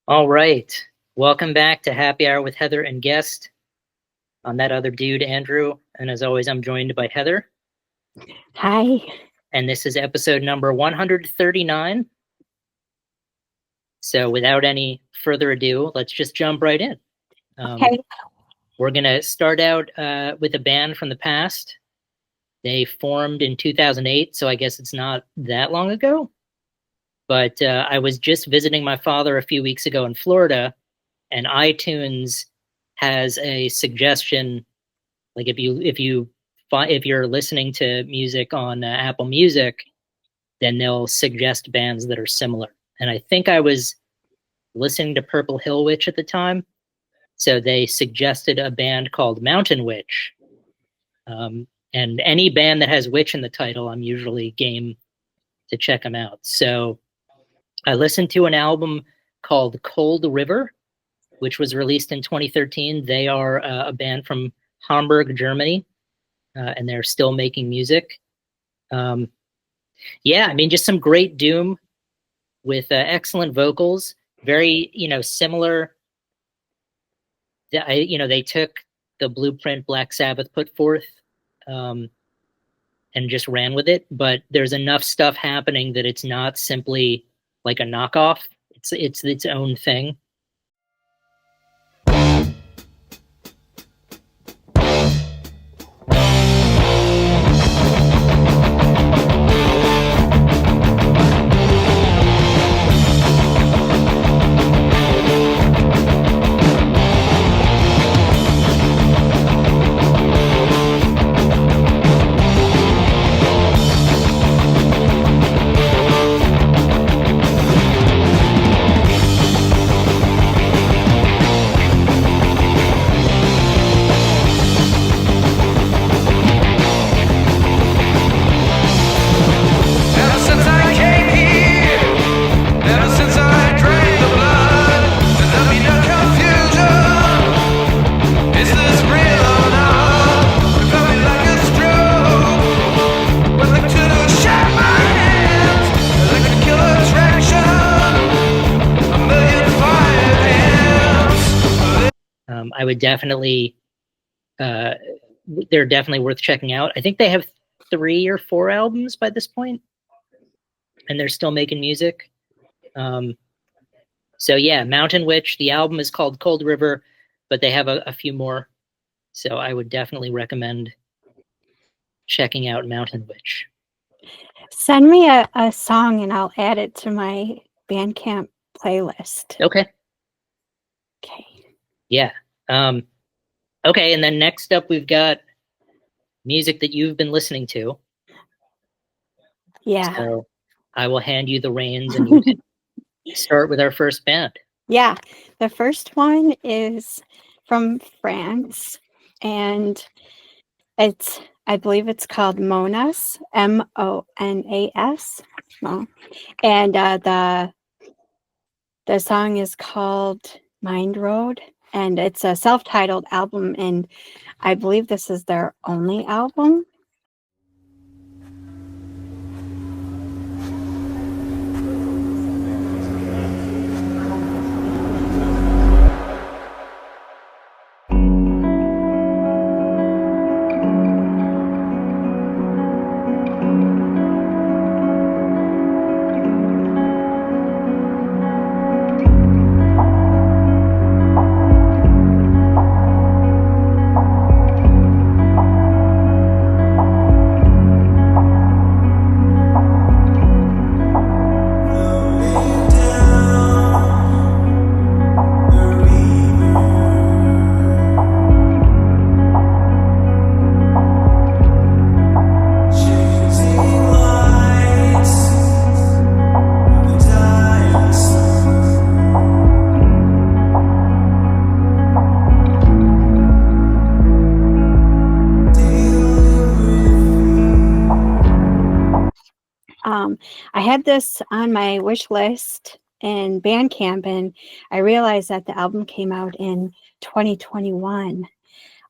All right. Welcome back to Happy Hour with Heather and guest. I'm that other dude, Andrew. And as always, I'm joined by Heather. Hi. And this is episode number 139. So without any further ado, let's just jump right in. Okay. We're going to start out with a band from the past. They formed in 2008, so I guess it's not that long ago. But I was just visiting my father a few weeks ago in Florida, and iTunes has a suggestion. Like if you're listening to music on Apple Music, then they'll suggest bands that are similar. And I think I was listening to Purple Hill Witch at the time, so they suggested a band called Mountain Witch. And any band that has witch in the title, I'm usually game to check them out. So I listened to an album called Cold River, which was released in 2013. They are a band from Hamburg, Germany, and they're still making music. Yeah, I mean, just some great doom with excellent vocals. Very, similar. They took the blueprint Black Sabbath put forth, and just ran with it. But there's enough stuff happening that it's not simply like a knockoff. It's its own thing. I would definitely, they're definitely worth checking out. I think they have 3 or 4 albums by this point, and they're still making music. So yeah, Mountain Witch, the album is called Cold River, but they have a few more. So I would definitely recommend checking out Mountain Witch. Send me a song and I'll add it to my Bandcamp playlist. Okay. Okay. Yeah. Okay, and then next up we've got music that you've been listening to. Yeah. So I will hand you the reins and you can start with our first band. Yeah. The first one is from France, and I believe it's called Monas, Monas. And the song is called Mind Road, and it's a self-titled album, and I believe this is their only album. I had this on my wish list in Bandcamp, and I realized that the album came out in 2021.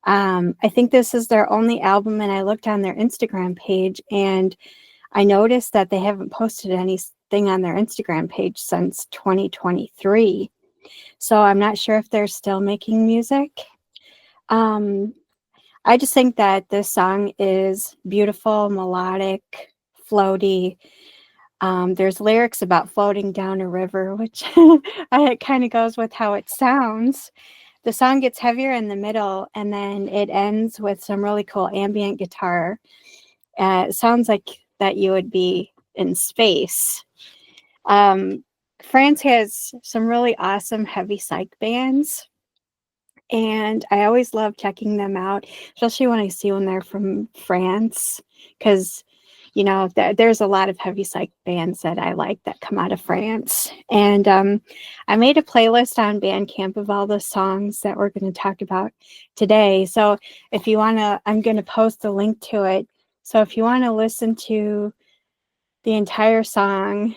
I think this is their only album, and I looked on their Instagram page, and I noticed that they haven't posted anything on their Instagram page since 2023. So I'm not sure if they're still making music. I just think that this song is beautiful, melodic, floaty. There's lyrics about floating down a river, which it kind of goes with how it sounds. The song gets heavier in the middle, and then it ends with some really cool ambient guitar. It sounds like that you would be in space. France has some really awesome heavy psych bands, and I always love checking them out, especially when I see when they're from France, because there's a lot of heavy psych bands that I like that come out of France. And I made a playlist on Bandcamp of all the songs that we're going to talk about today. So if you want to, I'm going to post a link to it. So if you want to listen to the entire song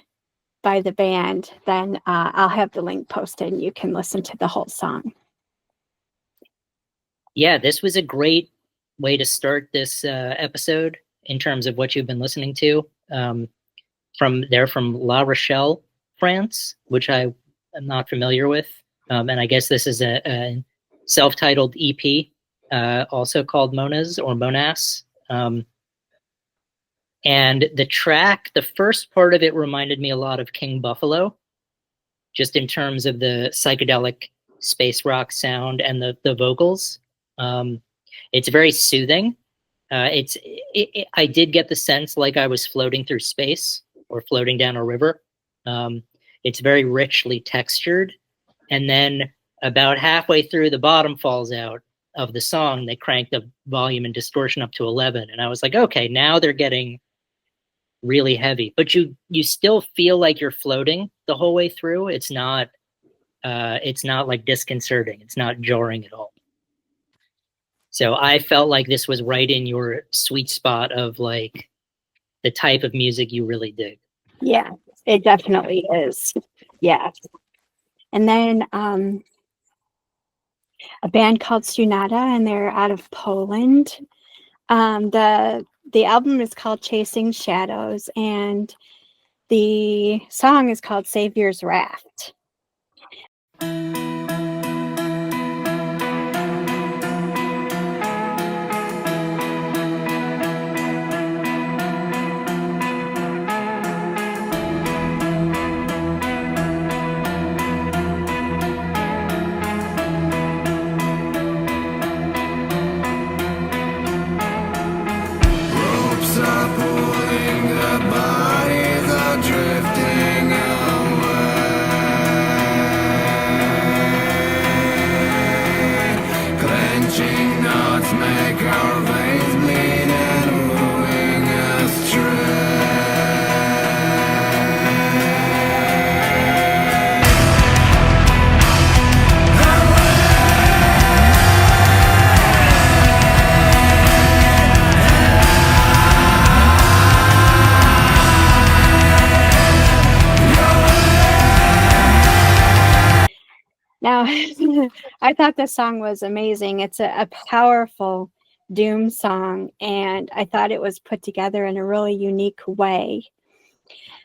by the band, then I'll have the link posted and you can listen to the whole song. Yeah, this was a great way to start this episode in terms of what you've been listening to. From La Rochelle, France, which I am not familiar with. And I guess this is a self-titled EP, also called Monas or Monas. And the track, the first part of it reminded me a lot of King Buffalo, just in terms of the psychedelic space rock sound and the vocals. It's very soothing. I did get the sense like I was floating through space or floating down a river. It's very richly textured. And then about halfway through, the bottom falls out of the song. They crank the volume and distortion up to 11. And I was like, okay, now they're getting really heavy. But you still feel like you're floating the whole way through. It's not like disconcerting. It's not jarring at all. So I felt like this was right in your sweet spot of like the type of music you really dig. Yeah, it definitely is. Yeah. And then a band called Sunnata, and they're out of Poland. The album is called Chasing Shadows, and the song is called Savior's Raft. Now, I thought this song was amazing. It's a powerful doom song, and I thought it was put together in a really unique way.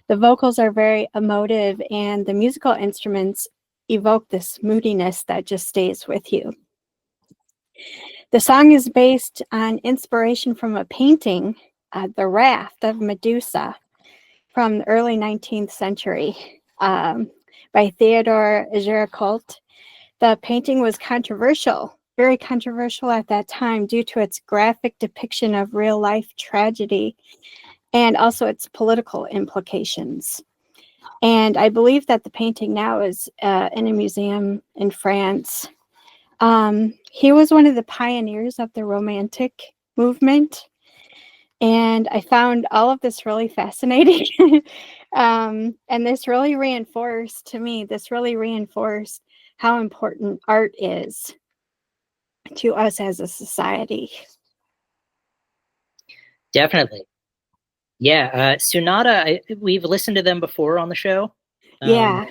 The vocals are very emotive, and the musical instruments evoke this moodiness that just stays with you. The song is based on inspiration from a painting, The Raft of Medusa, from the early 19th century by Theodore Géricault. The painting was controversial, very controversial at that time due to its graphic depiction of real-life tragedy and also its political implications. And I believe that the painting now is in a museum in France. He was one of the pioneers of the Romantic movement, and I found all of this really fascinating. And this really reinforced how important art is to us as a society. Definitely. Yeah. Sunnata, we've listened to them before on the show. Yeah.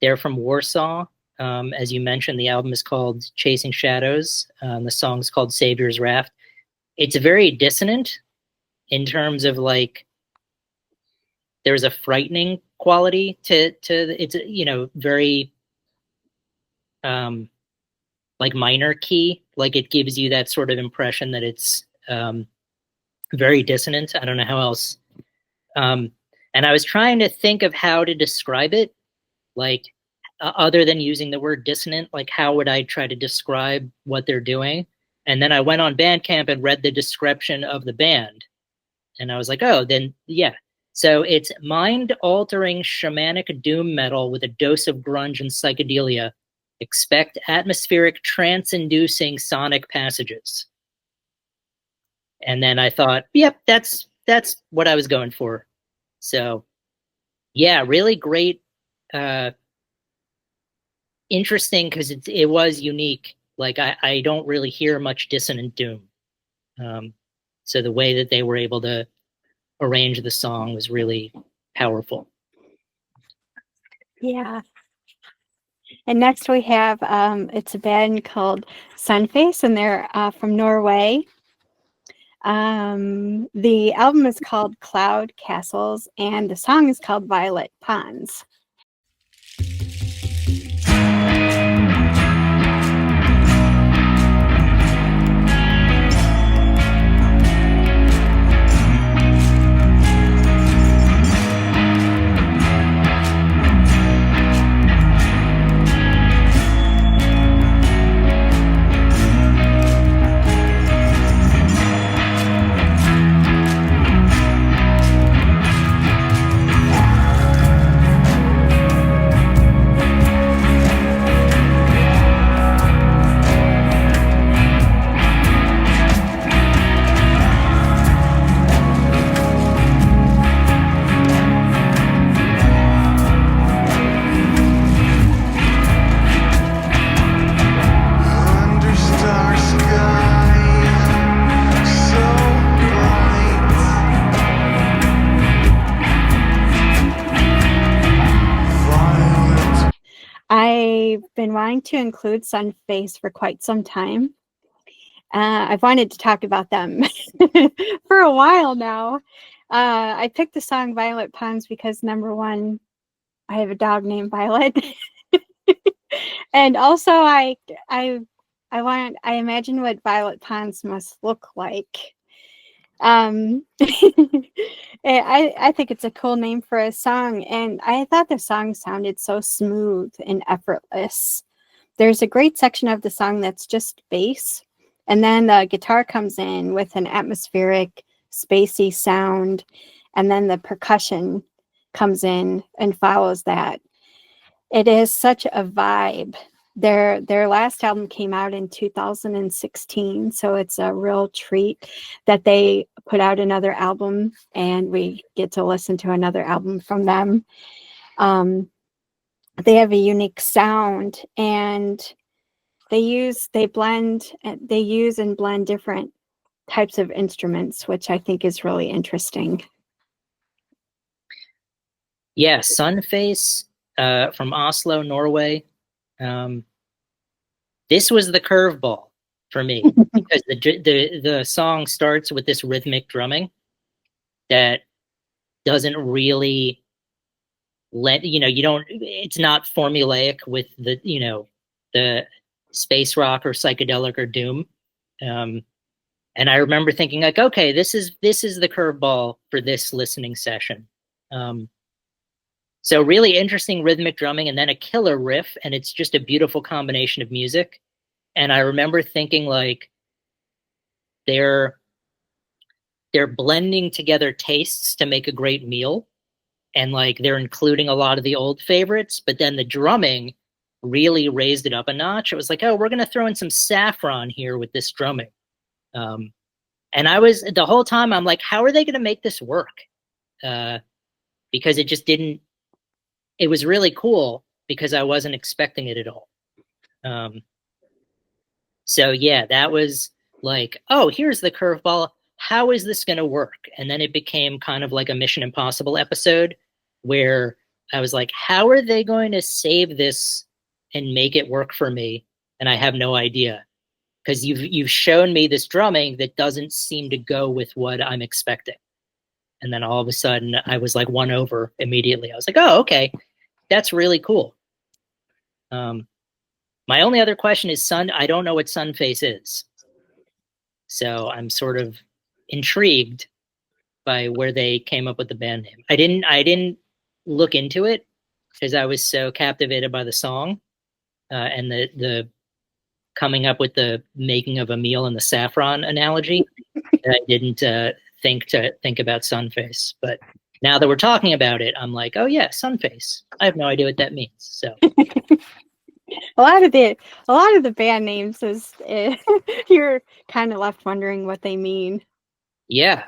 They're from Warsaw. As you mentioned, the album is called Chasing Shadows. The song's called Savior's Raft. It's very dissonant in terms of like, there's a frightening quality to it's, very like minor key. Like it gives you that sort of impression that it's very dissonant. I don't know how else. And I was trying to think of how to describe it, like other than using the word dissonant, like how would I try to describe what they're doing? And then I went on Bandcamp and read the description of the band. And I was like, oh, then yeah. So it's mind-altering shamanic doom metal with a dose of grunge and psychedelia. Expect atmospheric, trance-inducing sonic passages. And then I thought, yep, that's what I was going for. So yeah, really great, interesting because it was unique. Like I don't really hear much dissonant doom. So the way that they were able to arrange the song was really powerful. Yeah. And next we have, it's a band called Sunface, and they're from Norway. The album is called Cloud Castles, and the song is called Violet Ponds. I've been wanting to include Sunface for quite some time. I've wanted to talk about them for a while now. I picked the song Violet Ponds because, number one, I have a dog named Violet. And also I imagine what Violet Ponds must look like. I think it's a cool name for a song, and I thought the song sounded so smooth and effortless. There's a great section of the song that's just bass, and then the guitar comes in with an atmospheric, spacey sound, and then the percussion comes in and follows that. It is such a vibe. Their last album came out in 2016, so it's a real treat that they put out another album and we get to listen to another album from them. They have a unique sound, and they use and blend different types of instruments, which I think is really interesting. Yeah, Sunface from Oslo, Norway. This was the curveball for me because the song starts with this rhythmic drumming that doesn't really it's not formulaic with the space rock or psychedelic or doom. And I remember thinking like, okay, this is the curveball for this listening session. So really interesting rhythmic drumming and then a killer riff, and it's just a beautiful combination of music. And I remember thinking like they're blending together tastes to make a great meal, and like they're including a lot of the old favorites, but then the drumming really raised it up a notch. It was like, oh, we're going to throw in some saffron here with this drumming. And I was the whole time I'm like, how are they going to make this work? Because it just didn't. It was really cool because I wasn't expecting it at all. So yeah, that was like, oh, here's the curveball. How is this going to work? And then it became kind of like a Mission Impossible episode where I was like, how are they going to save this and make it work for me? And I have no idea, because you've shown me this drumming that doesn't seem to go with what I'm expecting. And then all of a sudden I was like won over immediately. I was like, oh, okay, that's really cool. My only other question is I don't know what Sunface is. So I'm sort of intrigued by where they came up with the band name. I didn't look into it because I was so captivated by the song and the coming up with the making of a meal and the saffron analogy. I didn't think about Sunface, but now that we're talking about it, I'm like, oh yeah, Sunface. I have no idea what that means. So a lot of the band names is you're kind of left wondering what they mean. yeah,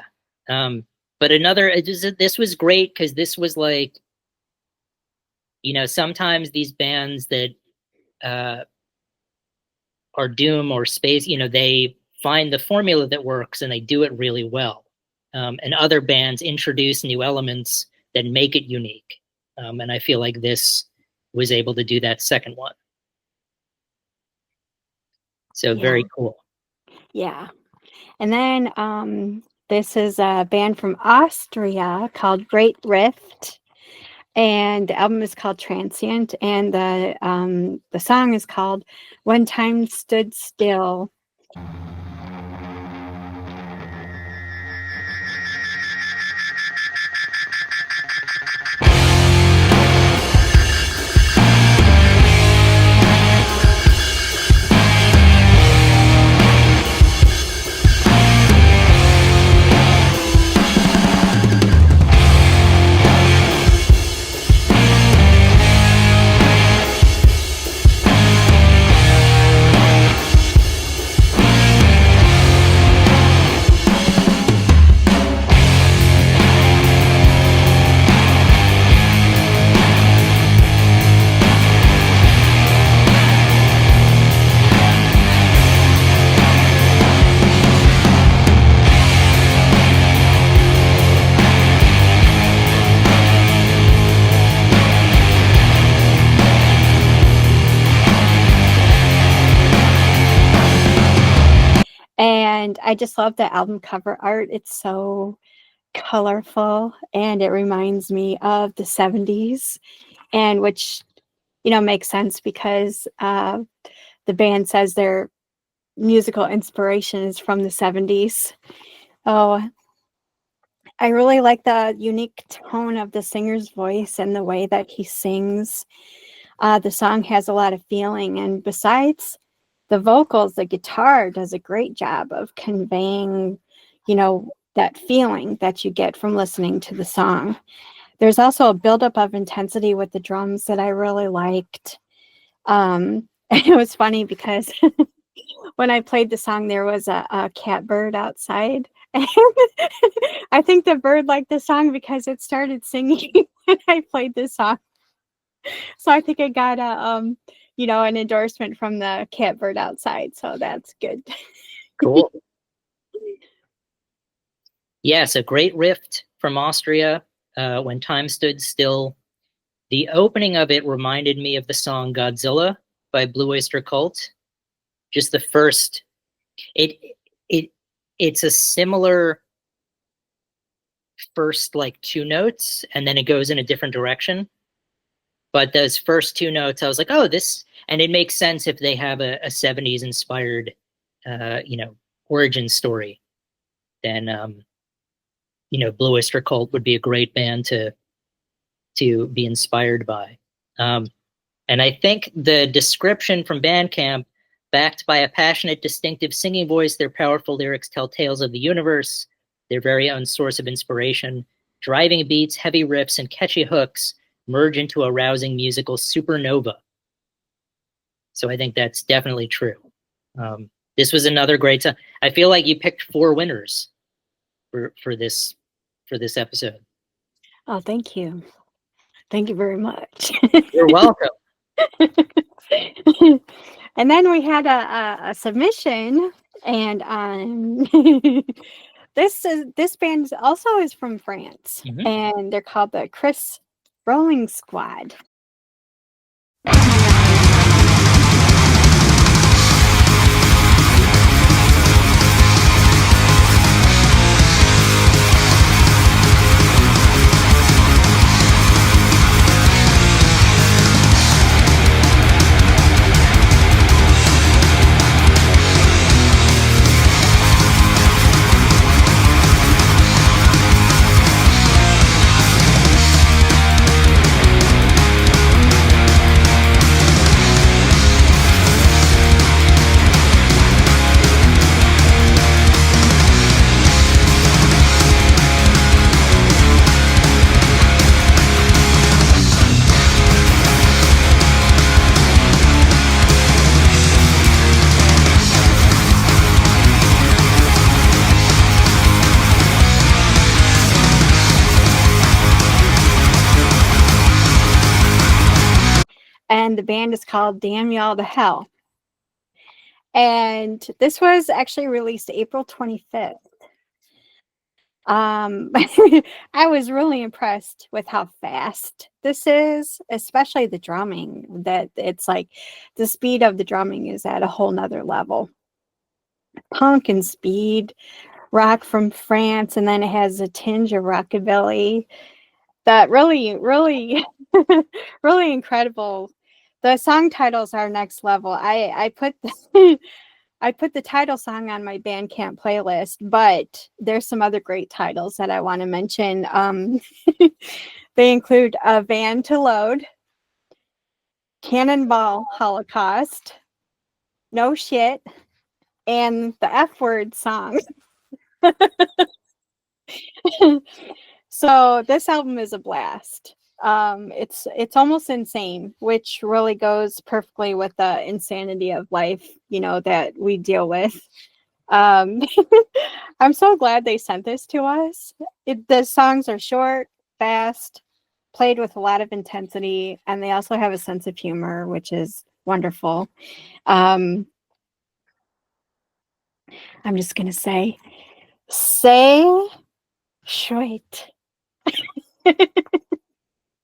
but this was great because this was like, sometimes these bands that are doom or space, they find the formula that works and they do it really well. And other bands introduce new elements that make it unique. And I feel like this was able to do that second one. So very cool. Yeah. And then this is a band from Austria called Great Rift. And the album is called Transient. And the song is called When Time Stood Still. And I just love the album cover art. It's so colorful and it reminds me of the 70s, and which, makes sense because the band says their musical inspiration is from the 70s. Oh, I really like the unique tone of the singer's voice and the way that he sings. The song has a lot of feeling, and besides the vocals, the guitar does a great job of conveying, that feeling that you get from listening to the song. There's also a buildup of intensity with the drums that I really liked. And it was funny because when I played the song, there was a catbird outside. And I think the bird liked the song because it started singing when I played this song. So I think I got an endorsement from the catbird outside. So that's good. Cool. Yeah, so Great Rift from Austria, When Time Stood Still. The opening of it reminded me of the song Godzilla by Blue Oyster Cult. Just the first, it's a similar first like two notes, and then it goes in a different direction. But those first two notes, I was like, oh, this, and it makes sense if they have a 70s inspired, origin story. Then, Blue Oyster Cult would be a great band to be inspired by. And I think the description from Bandcamp, backed by a passionate, distinctive singing voice, their powerful lyrics tell tales of the universe, their very own source of inspiration. Driving beats, heavy riffs, and catchy hooks merge into a rousing musical supernova. So I think that's definitely true. This was another great time. I feel like you picked 4 winners for this episode. Oh, thank you. Thank you very much. You're welcome. And then we had a submission, and this band also is from France, and they're called the Chris Rolling Squad. and the band is called Damn Y'all to Hell. And this was actually released April 25th. I was really impressed with how fast this is, especially the drumming. That it's like the speed of the drumming is at a whole nother level. Punk and speed, rock from France, and then it has a tinge of rockabilly. That really, really, really incredible. The song titles are next level. I put I put the title song on my Bandcamp playlist, but there's some other great titles that I want to mention. They include A Van to Load, Cannonball Holocaust, No Shit, and the F Word song. So this album is a blast. It's almost insane, which really goes perfectly with the insanity of life, that we deal with. I'm so glad they sent this to us. The songs are short, fast, played with a lot of intensity, and they also have a sense of humor, which is wonderful. I'm just gonna say shit.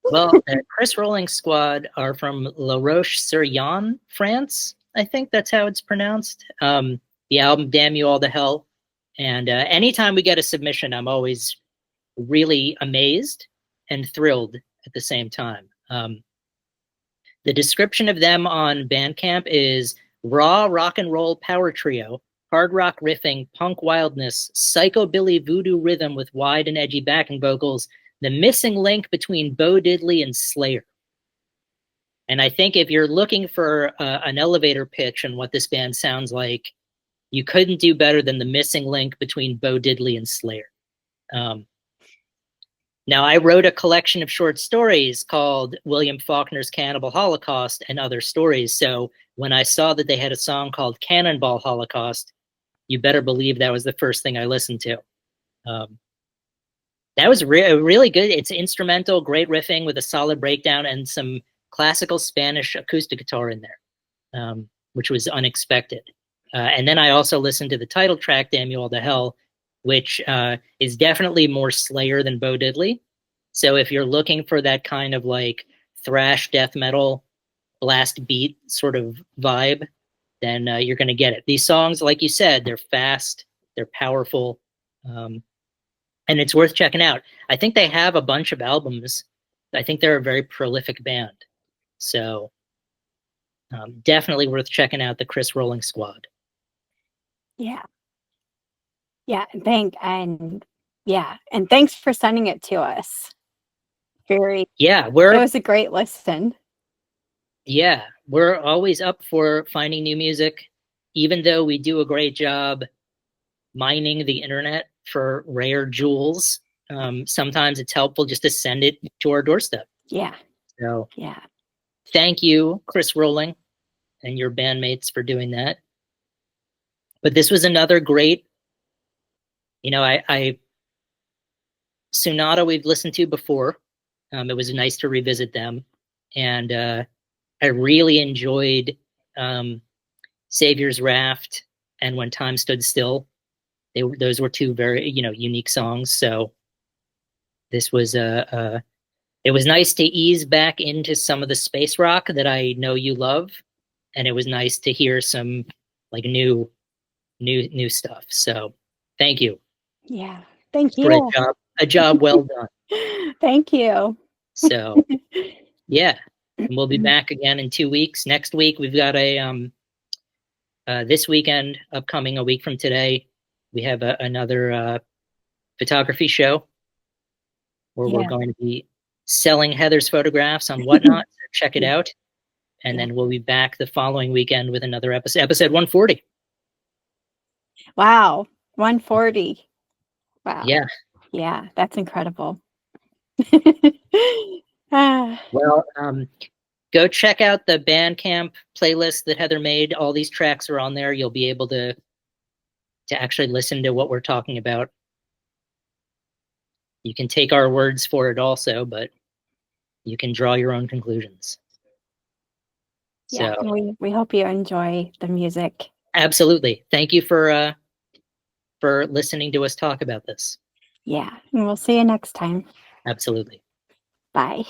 Well, the Chris Rolling Squad are from La Roche-sur-Yon, France. I think that's how it's pronounced. The album Damn You All to Hell. And anytime we get a submission, I'm always really amazed and thrilled at the same time. The description of them on Bandcamp is raw rock and roll power trio, hard rock riffing, punk wildness, psychobilly voodoo rhythm with wide and edgy backing vocals, the missing link between Bo Diddley and Slayer. And I think if you're looking for an elevator pitch on what this band sounds like, you couldn't do better than the missing link between Bo Diddley and Slayer. Now, I wrote a collection of short stories called William Faulkner's Cannibal Holocaust and Other Stories. So when I saw that they had a song called Cannonball Holocaust, you better believe that was the first thing I listened to. That was really good. It's instrumental, great riffing with a solid breakdown and some classical Spanish acoustic guitar in there, which was unexpected. And then I also listened to the title track, Damn You All to Hell, which is definitely more Slayer than Bo Diddley. So if you're looking for that kind of like thrash death metal blast beat sort of vibe, then you're going to get it. These songs, like you said, they're fast, they're powerful, and it's worth checking out. I think they have a bunch of albums. I think they're a very prolific band. So definitely worth checking out the Chris Rolling Squad. Yeah. Yeah, and thanks for sending it to us. It was a great listen. Yeah, we're always up for finding new music, even though we do a great job mining the internet for rare jewels. Sometimes it's helpful just to send it to our doorstep. Yeah. So yeah. Thank you, Chris Rolling, and your bandmates for doing that. But this was another great, Sunnata we've listened to before. It was nice to revisit them. And I really enjoyed Savior's Raft and When Time Stood Still. Those were two very, unique songs. So this was it was nice to ease back into some of the space rock that I know you love. And it was nice to hear some like new stuff. So thank you. Yeah. Thank you. Great job. A job well done. Thank you. So yeah. And we'll be back again in 2 weeks. Next week we've got a this weekend upcoming, a week from today, we have another photography show where we're going to be selling Heather's photographs on Whatnot. So check it out. And then we'll be back the following weekend with another episode 140. Wow. 140. Wow. Yeah. Yeah, that's incredible. Well, go check out the Bandcamp playlist that Heather made. All these tracks are on there. You'll be able to actually listen to what we're talking about. You can take our words for it also, but you can draw your own conclusions. Yeah, So we hope you enjoy the music. absolutely. Thank you for listening to us talk about this. Yeah, and we'll see you next time. Absolutely. Bye.